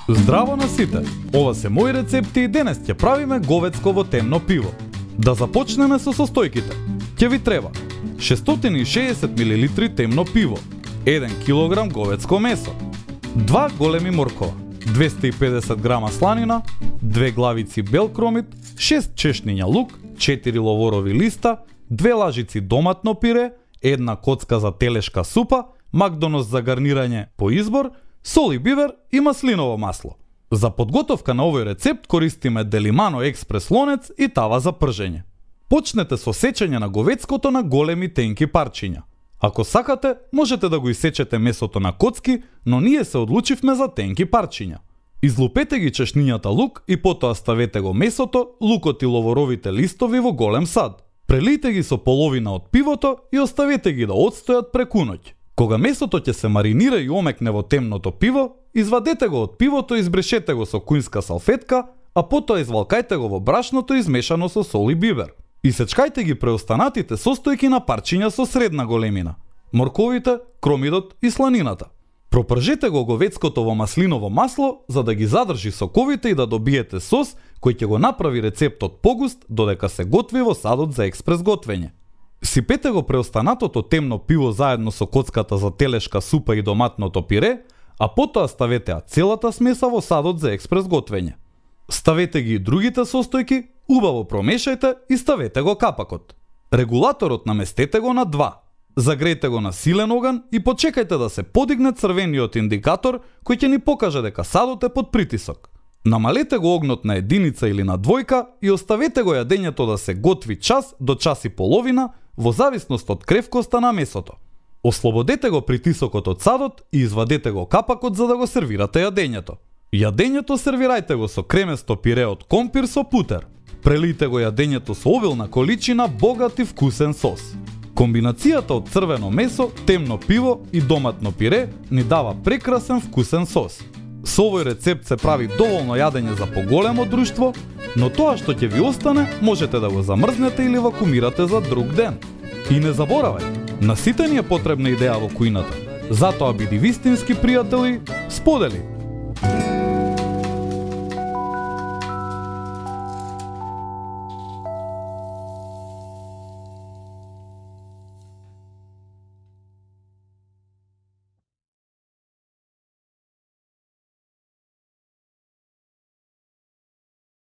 Здраво на сите! Ова се мои рецепти и денес ќе правиме говецково темно пиво. Да започнеме со состојките. Ќе ви треба 660 мл темно пиво, 1 кг говецко месо, 2 големи моркова, 250 грама сланина, 2 главици бел кромит, 6 чешниња лук, 4 ловорови листа, 2 лажици доматно пире, 1 коцка за телешка супа, макдонос за гарнирање по избор, сол и бивер и маслиново масло. За подготовка на овој рецепт користиме Делимано експрес лонец и тава за пржење. Почнете со сечење на говецкото на големи тенки парчиња. Ако сакате, можете да го исечете месото на коцки, но ние се одлучивме за тенки парчиња. Излупете ги чешнињата лук и потоа ставете го месото, лукот и ловоровите листови во голем сад. Прелијте ги со половина од пивото и оставете ги да отстојат преку ноќ. Кога месото ќе се маринира и омекне во темното пиво, извадете го од пивото и избрешете го со кујнска салфетка, а потоа извалкајте го во брашното измешано со сол и бибер. Исечкајте ги преостанатите состојки на парчиња со средна големина, морковите, кромидот и сланината. Пропржете го говецкото во маслиново масло за да ги задржи соковите и да добиете сос кој ќе го направи рецептот погуст додека се готви во садот за експрес готвење. Сипете го преостанатото темно пиво заедно со коцката за телешка супа и доматното пире, а потоа ставете целата смеса во садот за експрес готвење. Ставете ги и другите состојки, убаво промешајте и ставете го капакот. Регулаторот наместете го на 2. Загрејте го на силен оган и почекајте да се подигне црвениот индикатор кој ќе ни покаже дека садот е под притисок. Намалете го огнот на единица или на двојка и оставете го јадењето да се готви час до час и половина во зависност од кревкоста на месото. Ослободете го притисокот од садот и извадете го капакот за да го сервирате јадењето. Јадењето сервирајте го со креместо пире од компир со путер. Прелијте го јадењето со обилна количина богат и вкусен сос. Комбинацијата од црвено месо, темно пиво и доматно пире ни дава прекрасен вкусен сос. Со овој рецепт се прави доволно јадење за поголемо друштво, но тоа што ќе ви остане можете да го замрзнете или вакуумирате за друг ден. И не заборавај, на сите ни е потребна идеја во кујната. Затоа биди вистински пријатели, сподели!